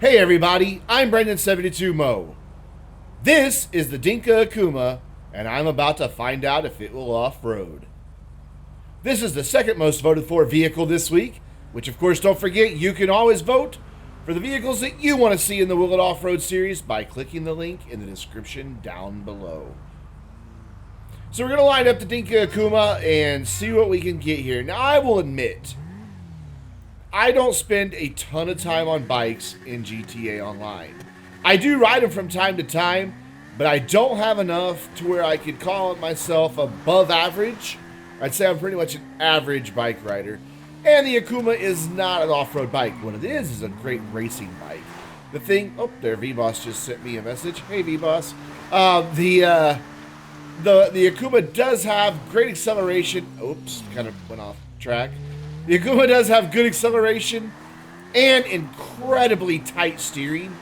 Hey everybody, I'm Brendan72Mo. This is the Dinka Akuma, and I'm about to find out if it will off-road. This is the second most voted for vehicle this week, which of course don't forget you can always vote for the vehicles that you want to see in the Will It Off-Road series by clicking the link in the description down below. So we're going to line up the Dinka Akuma and see what we can get here. Now I will admit, I don't spend a ton of time on bikes in GTA Online. I do ride them from time to time, but I don't have enough to where I could call myself above average. I'd say I'm pretty much an average bike rider. And the Akuma is not an off-road bike. What it is a great racing bike. The thing, oh, there, V-Boss just sent me a message. Hey, V-Boss. The Akuma does have great acceleration. Oops, kind of went off track. The Akuma does have good acceleration and incredibly tight steering,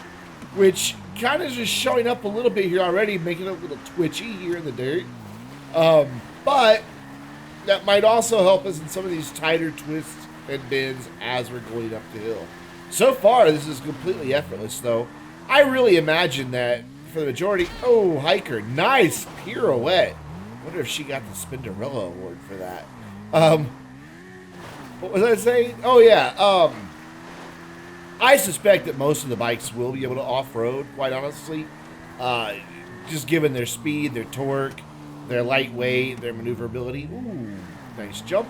which kind of just showing up a little bit here already, making it a little twitchy here in the dirt. But that might also help us in some of these tighter twists and bends as we're going up the hill. So far, this is completely effortless, though. I really imagine that for the majority... Oh, hiker. Nice pirouette. Wonder if she got the Spinderella Award for that. What was I saying? Oh, yeah. I suspect that most of the bikes will be able to off-road, quite honestly. Just given their speed, their torque, their lightweight, their maneuverability. Ooh, nice jump.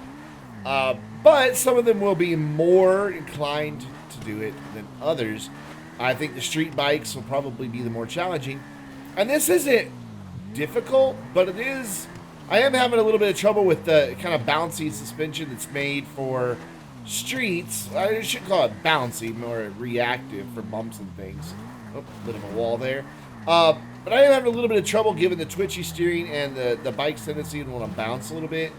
But some of them will be more inclined to do it than others. I think the street bikes will probably be the more challenging. And this isn't difficult, but it is... I am having a little bit of trouble with the kind of bouncy suspension that's made for streets. I should call it bouncy, more reactive for bumps and things. Oh, a bit of a wall there. But I am having a little bit of trouble given the twitchy steering and the bike's tendency to want to bounce a little bit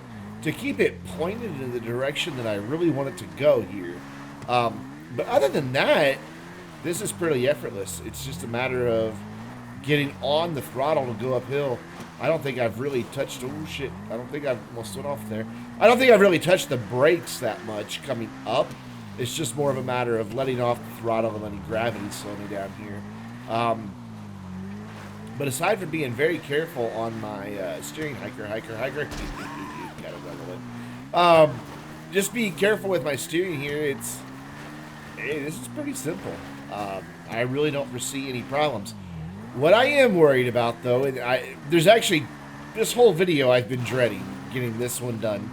to keep it pointed in the direction that I really want it to go here. But other than that, this is pretty effortless. It's just a matter of getting on the throttle to go uphill. I don't think I've really touched... Oh, shit. I don't think I've... almost went off there. I don't think I've really touched the brakes that much coming up. It's just more of a matter of letting off the throttle and letting gravity slow me down here. But aside from being very careful on my steering... Hiker. Gotta level it. Just being careful with my steering here, it's... Hey, this is pretty simple. I really don't foresee any problems. What I am worried about, though, and there's actually this whole video I've been dreading getting this one done.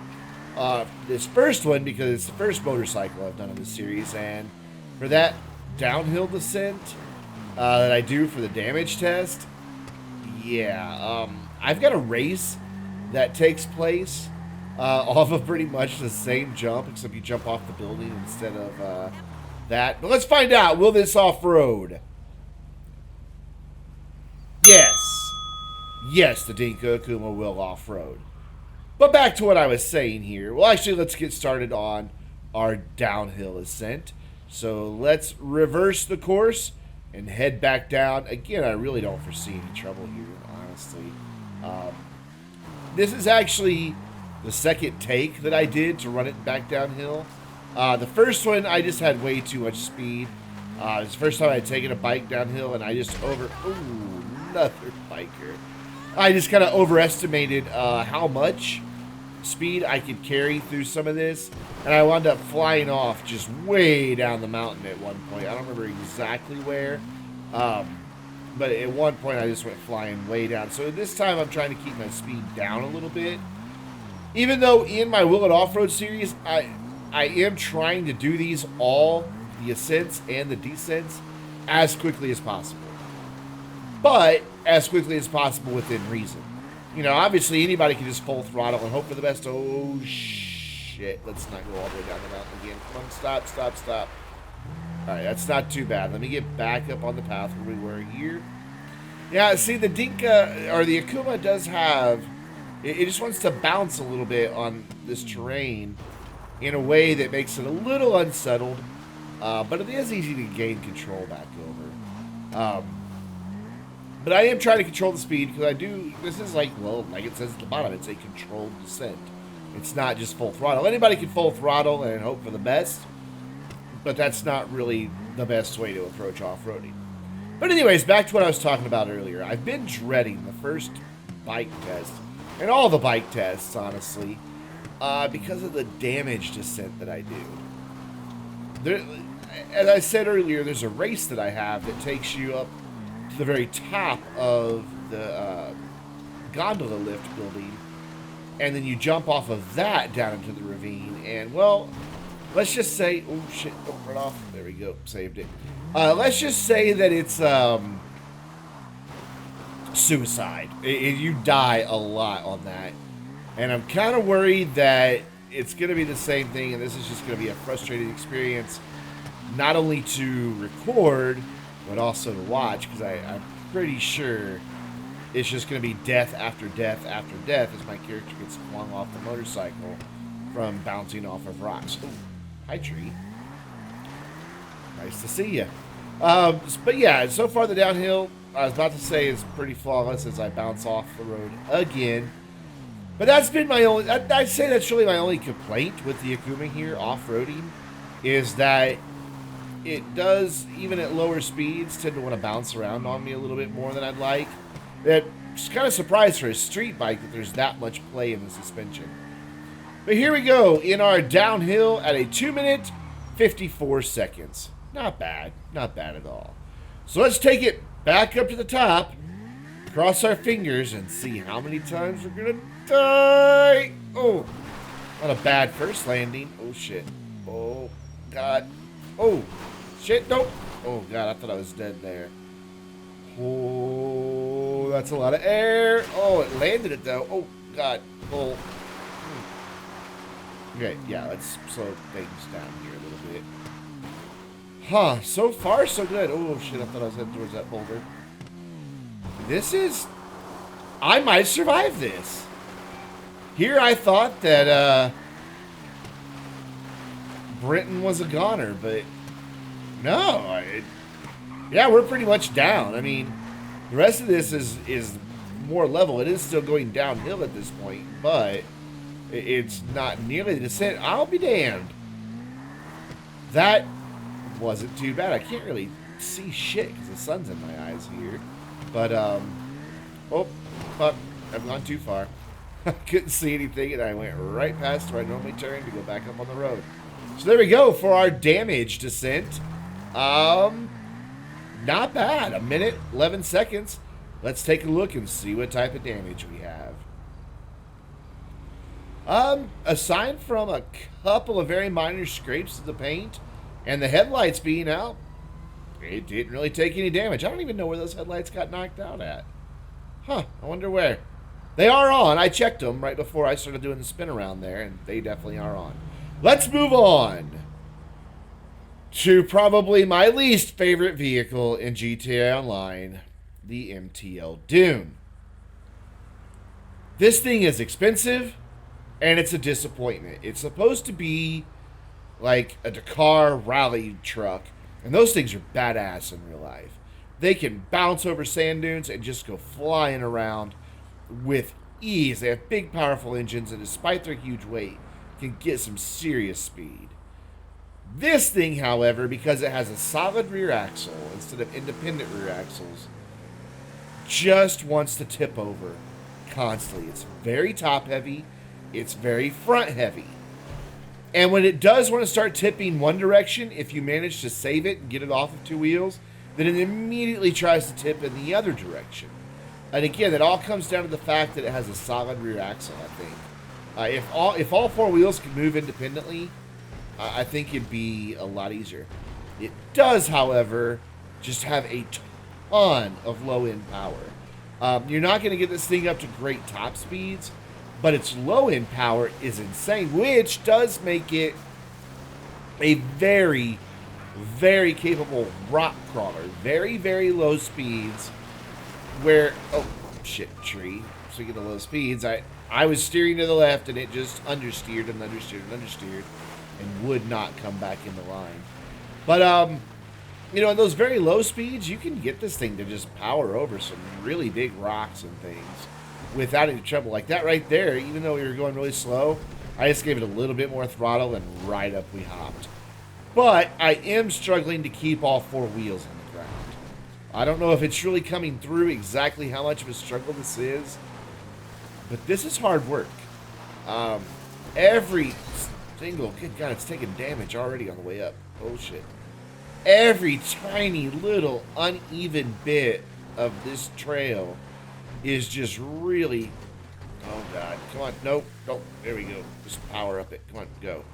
This first one, because it's the first motorcycle I've done in this series, and for that downhill descent that I do for the damage test, yeah, I've got a race that takes place off of pretty much the same jump, except you jump off the building instead of that. But let's find out, will this off-road? Yes, the Dinka Akuma will off-road. But back to what I was saying here. Well, actually, let's get started on our downhill ascent. So let's reverse the course and head back down. Again, I really don't foresee any trouble here, honestly. This is actually the second take that I did to run it back downhill. The first one, I just had way too much speed. It's the first time I had taken a bike downhill, and I just another biker. I just kind of overestimated how much speed I could carry through some of this, and I wound up flying off just way down the mountain at one point. I don't remember exactly where, but at one point I just went flying way down. So this time I'm trying to keep my speed down a little bit. Even though in my Will It Off-Road series, I am trying to do these all, the ascents and the descents, as quickly as possible. But as quickly as possible within reason. You know, obviously anybody can just full throttle and hope for the best. Oh, shit. Let's not go all the way down the mountain again. Come on, stop. All right, that's not too bad. Let me get back up on the path where we were here. Yeah, see, the Dinka, or the Akuma does have... It just wants to bounce a little bit on this terrain in a way that makes it a little unsettled. But it is easy to gain control back over. But I am trying to control the speed because I do, this is like, well, like it says at the bottom, it's a controlled descent. It's not just full throttle. Anybody can full throttle and hope for the best. but that's not really the best way to approach off-roading. But anyways, back to what I was talking about earlier. I've been dreading the first bike test, and all the bike tests, honestly, because of the damage descent that I do. There, as I said earlier, there's a race that I have that takes you up to the very top of the gondola lift building, and then you jump off of that down into the ravine, and, well, let's just say... Oh, shit, don't run off. There we go, saved it. Let's just say that it's suicide. You die a lot on that, and I'm kind of worried that it's going to be the same thing, and this is just going to be a frustrating experience, not only to record, but also to watch, because I'm pretty sure it's just going to be death after death after death as my character gets flung off the motorcycle from bouncing off of rocks. Oh, hi, tree. Nice to see you. But yeah, so far the downhill, I was about to say, is pretty flawless as I bounce off the road again. But that's been my only, I'd say that's really my only complaint with the Akuma here, off-roading, is that it does, even at lower speeds, tend to want to bounce around on me a little bit more than I'd like. It's kind of surprised for a street bike that there's that much play in the suspension. But here we go in our downhill at a 2-minute, 54 seconds. Not bad. Not bad at all. So let's take it back up to the top, cross our fingers, and see how many times we're going to die. Oh, not a bad first landing. Oh, shit. Oh, God. Oh, shit. Nope. Oh, God. I thought I was dead there. Oh, that's a lot of air. Oh, it landed it, though. Oh, God. Oh. Okay, yeah, let's slow things down here a little bit. Huh, so far so good. Oh, shit, I thought I was heading towards that boulder. This is... I might survive this. Here I thought that, Britain was a goner, but... No, yeah, we're pretty much down. I mean, the rest of this is more level. It is still going downhill at this point, but... It's not nearly the descent. I'll be damned. That wasn't too bad. I can't really see shit because the sun's in my eyes here. But, oh, fuck. I've gone too far. I couldn't see anything, and I went right past where I normally turn to go back up on the road. So there we go for our damage descent. Not bad. 1 minute, 11 seconds. Let's take a look and see what type of damage we have. Aside from a couple of very minor scrapes of the paint and the headlights being out, it didn't really take any damage. I don't even know where those headlights got knocked out at. Huh, I wonder where. They are on. I checked them right before I started doing the spin around there, and they definitely are on. Let's move on to probably my least favorite vehicle in GTA Online, the MTL Dune. This thing is expensive. And it's a disappointment. It's supposed to be like a Dakar rally truck. And those things are badass in real life. They can bounce over sand dunes and just go flying around with ease. They have big, powerful engines. And despite their huge weight, can get some serious speed. This thing, however, because it has a solid rear axle instead of independent rear axles, just wants to tip over constantly. It's very top heavy. It's very front heavy. And when it does want to start tipping one direction, if you manage to save it and get it off of two wheels, then it immediately tries to tip in the other direction. And again, it all comes down to the fact that it has a solid rear axle, I think. If all four wheels can move independently, I think it'd be a lot easier. It does, however, just have a ton of low-end power. You're not going to get this thing up to great top speeds, but its low-end power is insane, which does make it a very, very capable rock crawler. Very, very low speeds where... Oh, shit, tree. Speaking of low speeds, I was steering to the left, and it just understeered and understeered and understeered and would not come back in the line. But, you know, at those very low speeds, you can get this thing to just power over some really big rocks and things without any trouble. Like that right there, even though we were going really slow, I just gave it a little bit more throttle and right up we hopped. But I am struggling to keep all four wheels on the ground. I don't know if it's really coming through exactly how much of a struggle this is, but this is hard work. Every single, good God, it's taking damage already on the way up. Oh shit. Every tiny little uneven bit of this trail is just really, oh God, come on, nope, there we go. Just power up it, come on, go.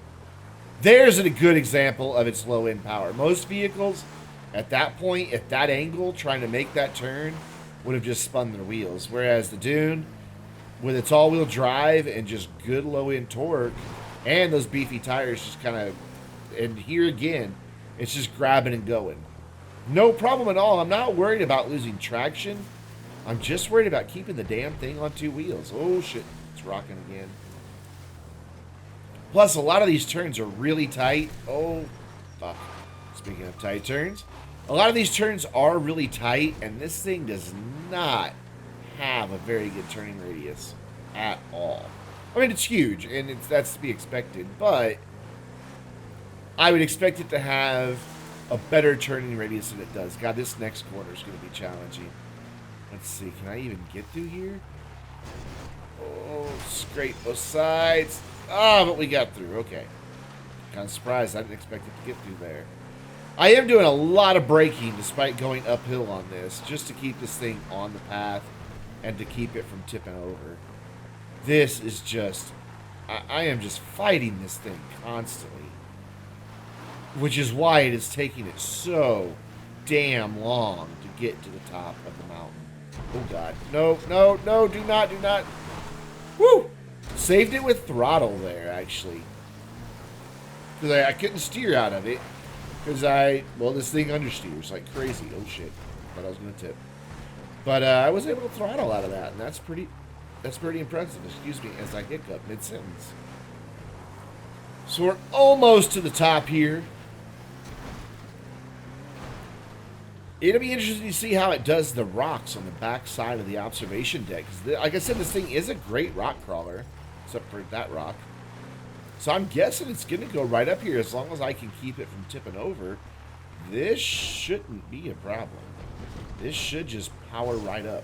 There's a good example of its low end power. Most vehicles at that point, at that angle, trying to make that turn would have just spun their wheels. Whereas the Dune, with its all-wheel drive and just good low-end torque, and those beefy tires just kind of, and here again, it's just grabbing and going. No problem at all. I'm not worried about losing traction. I'm just worried about keeping the damn thing on two wheels. Oh, shit. It's rocking again. Plus, a lot of these turns are really tight. Oh, fuck. Speaking of tight turns, a lot of these turns are really tight, and this thing does not have a very good turning radius at all. I mean, it's huge, and that's to be expected, but I would expect it to have a better turning radius than it does. God, this next corner is going to be challenging. Let's see, can I even get through here? Oh, scrape both sides. Ah, but we got through. Okay. Kind of surprised. I didn't expect it to get through there. I am doing a lot of braking despite going uphill on this, just to keep this thing on the path and to keep it from tipping over. This is just, I am just fighting this thing constantly, which is why it is taking it so damn long to get to the top of the mountain. Oh God, no, do not. Woo! Saved it with throttle there, actually. Because I couldn't steer out of it. Because this thing understeers like crazy. Oh shit, thought I was going to tip. But I was able to throttle out of that, and that's pretty impressive. Excuse me, as I hiccup mid-sentence. So we're almost to the top here. It'll be interesting to see how it does the rocks on the back side of the observation deck. Because, like I said, this thing is a great rock crawler, except for that rock. So I'm guessing it's going to go right up here as long as I can keep it from tipping over. This shouldn't be a problem. This should just power right up.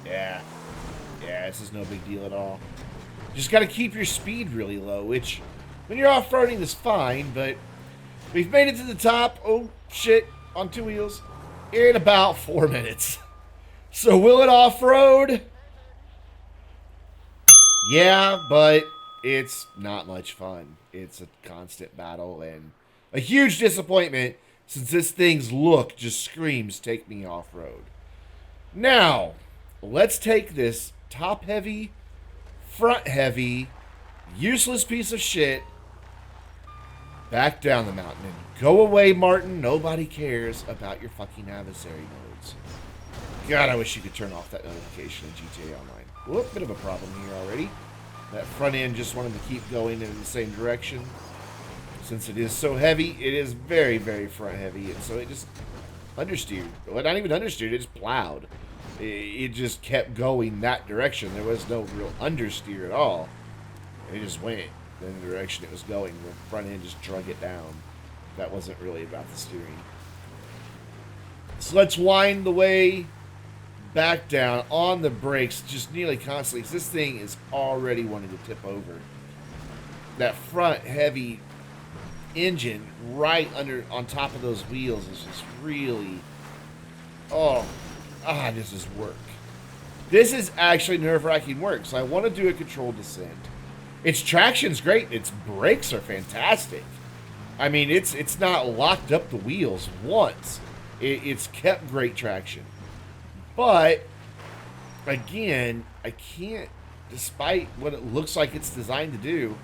Yeah, this is no big deal at all. Just got to keep your speed really low, which when you're off-roading is fine, but we've made it to the top. Oh, shit, on two wheels in about 4 minutes. So will it off-road? Yeah, but it's not much fun. It's a constant battle and a huge disappointment since this thing's look just screams take me off-road. Now, let's take this top-heavy, front-heavy, useless piece of shit back down the mountain. And go away, Martin. Nobody cares about your fucking adversary modes. God, I wish you could turn off that notification in GTA Online. Whoop, bit of a problem here already. That front end just wanted to keep going in the same direction. Since it is so heavy, it is very, very front heavy. And so it just understeered. Well, not even understeered, it just plowed. It just kept going that direction. There was no real understeer at all. It just went in the direction it was going. The front end just drug it down. That wasn't really about the steering. So let's wind the way back down on the brakes just nearly constantly, because this thing is already wanting to tip over. That front heavy engine right on top of those wheels is just really, this is work. This is actually nerve-wracking work, so I want to do a controlled descent. Its traction's great, its brakes are fantastic. I mean, it's not locked up the wheels once. It's kept great traction. But, again, I can't, despite what it looks like it's designed to do.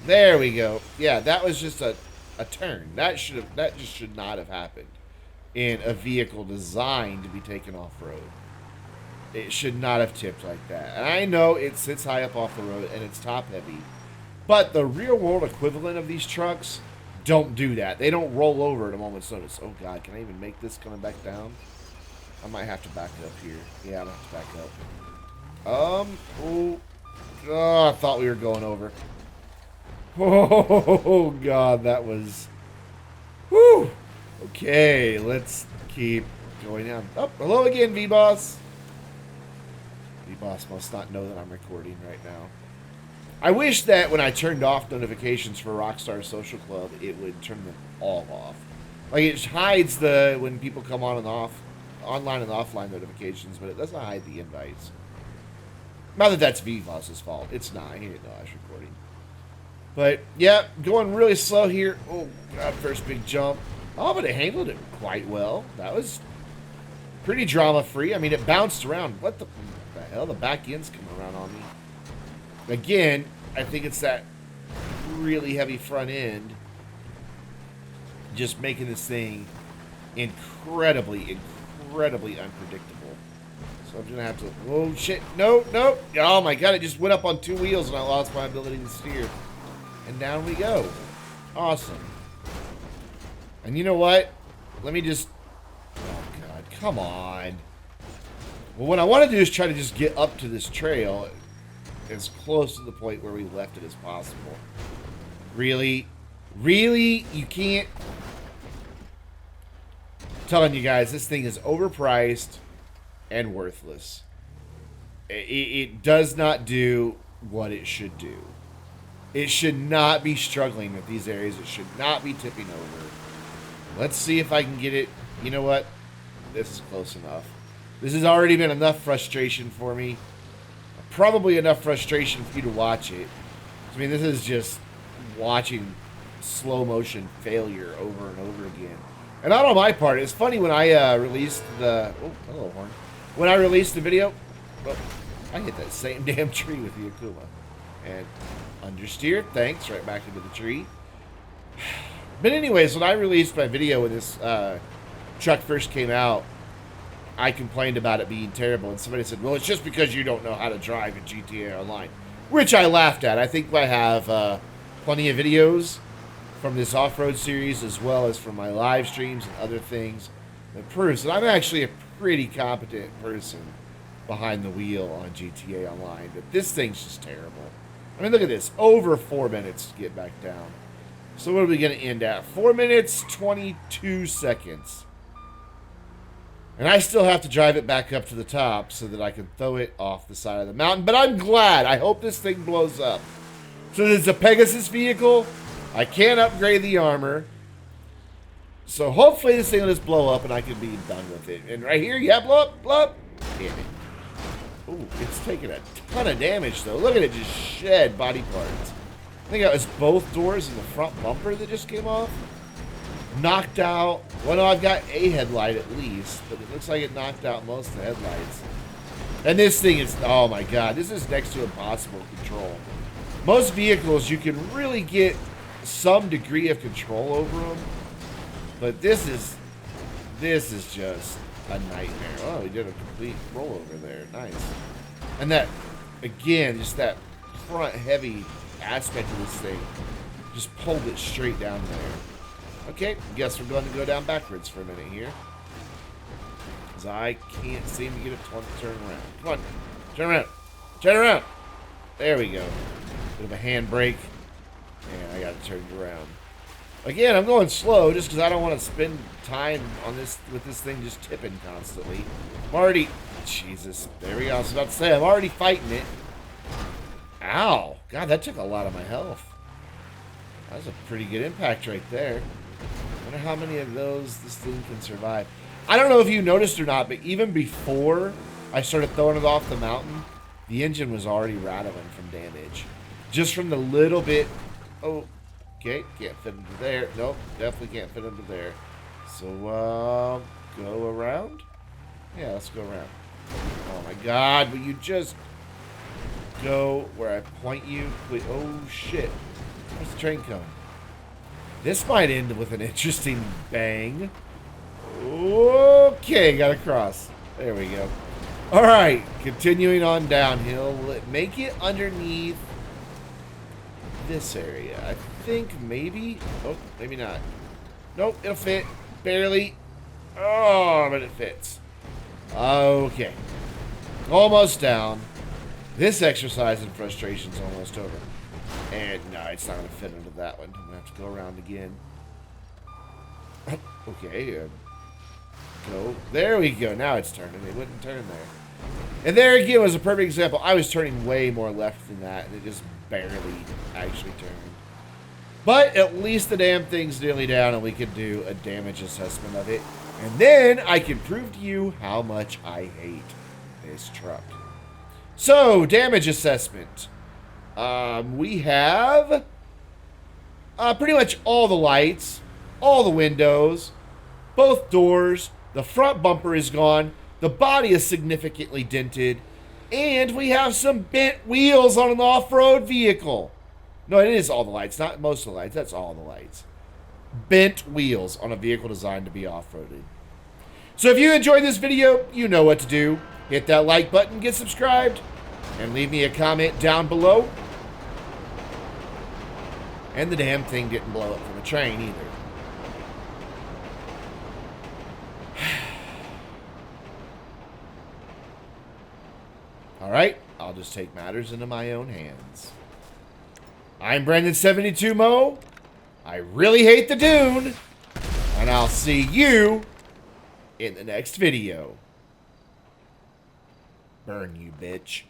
There we go. Yeah, that was just a turn. That just should not have happened in a vehicle designed to be taken off-road. It should not have tipped like that. And I know it sits high up off the road and it's top-heavy. But the real-world equivalent of these trucks don't do that. They don't roll over at a moment's notice. Oh, God, can I even make this coming back down? I might have to back up here. Yeah, I'm going to have to back up. I thought we were going over. Oh, God, that was... Whew. Okay, let's keep going down. Oh, hello again, V-Boss. V-Boss must not know that I'm recording right now. I wish that when I turned off notifications for Rockstar Social Club, it would turn them all off. Like, it hides the when people come on and off, online and offline notifications, but it doesn't hide the invites. Not that that's V-Boss's fault. It's not. He didn't know I was recording. But, yeah, going really slow here. Oh, God, first big jump. Oh, but it handled it quite well. That was pretty drama-free. I mean, it bounced around. What the hell? The back end's coming around on me. Again, I think it's that really heavy front end just making this thing incredibly unpredictable. So I'm going to have to... Oh, shit. No, no. Oh, my God. It just went up on two wheels and I lost my ability to steer. And down we go. Awesome. And you know what? Let me just... Oh, God. Come on. Well, what I want to do is try to just get up to this trail as close to the point where we left it as possible. Really? Really? You can't... I'm telling you guys, this thing is overpriced and worthless. It does not do what it should do. It should not be struggling with these areas. It should not be tipping over. Let's see if I can get it. You know what? This is close enough. This has already been enough frustration for me. Probably enough frustration for you to watch it. I mean, this is just watching slow motion failure over and over again. And not on my part. It's funny when I released the... Oh, hello, horn. When I released the video... Oh, I hit that same damn tree with the Akuma. And understeer. Thanks. Right back into the tree. But anyways, when I released my video when this truck first came out, I complained about it being terrible. And somebody said, well, it's just because you don't know how to drive in GTA Online. Which I laughed at. I think I have plenty of videos from this off-road series as well as from my live streams and other things that proves that I'm actually a pretty competent person behind the wheel on GTA Online. But this thing's just terrible. I mean, look at this. Over 4 minutes to get back down. So what are we going to end at? 4 minutes, 22 seconds. And I still have to drive it back up to the top so that I can throw it off the side of the mountain. But I'm glad. I hope this thing blows up. So it's a Pegasus vehicle. I can't upgrade the armor. So hopefully this thing will just blow up and I can be done with it. And right here, yeah, blow up, blow up. Damn it. Ooh, it's taking a ton of damage though. Look at it just shed body parts. I think that was both doors and the front bumper that just came off. Knocked out. Well, no, I've got a headlight at least, but it looks like it knocked out most of the headlights. And this thing is, oh my God, this is next to impossible to control. Most vehicles, you can really get some degree of control over them, but this is just a nightmare. Oh, we did a complete rollover there. Nice. And that, again, just that front heavy aspect of this thing just pulled it straight down there. Okay, guess we're going to go down backwards for a minute here. Because I can't seem to get it to turn around. Come on, turn around. Turn around. There we go. Bit of a handbrake. And I got it turned around. Again, I'm going slow just because I don't want to spend time on this with this thing just tipping constantly. I'm already... Jesus. There we go. I was about to say, I'm already fighting it. Ow. God, that took a lot of my health. That was a pretty good impact right there. I wonder how many of those this thing can survive. I don't know if you noticed or not, but even before I started throwing it off the mountain, the engine was already rattling from damage. Just from the little bit... Oh, okay. Can't fit into there. Nope, definitely can't fit into there. So, go around? Yeah, let's go around. Oh my God, will you just go where I point you? Please. Oh, shit. Where's the train coming? This might end with an interesting bang. Okay, got across. There we go. All right, continuing on downhill. Make it underneath this area. I think maybe. Oh, maybe not. Nope, it'll fit. Barely. Oh, but it fits. Okay. Almost down. This exercise in frustration's almost over. And no, it's not going to fit into that one. I'm going to have to go around again. Okay. Go. There we go. Now it's turning. It wouldn't turn there. And there again was a perfect example. I was turning way more left than that, and it just barely actually turned. But at least the damn thing's nearly down, and we can do a damage assessment of it. And then I can prove to you how much I hate this truck. So, damage assessment. We have pretty much all the lights, all the windows, both doors. The front bumper is gone. The body is significantly dented. And we have some bent wheels on an off-road vehicle. No, it is all the lights, not most of the lights. That's all the lights. Bent wheels on a vehicle designed to be off-roaded. So if you enjoyed this video, you know what to do. Hit that like button, get subscribed, and leave me a comment down below. And the damn thing didn't blow up from a train either. Alright, I'll just take matters into my own hands. I'm Brandon72Mo. I really hate the Dune. And I'll see you in the next video. Burn, you bitch.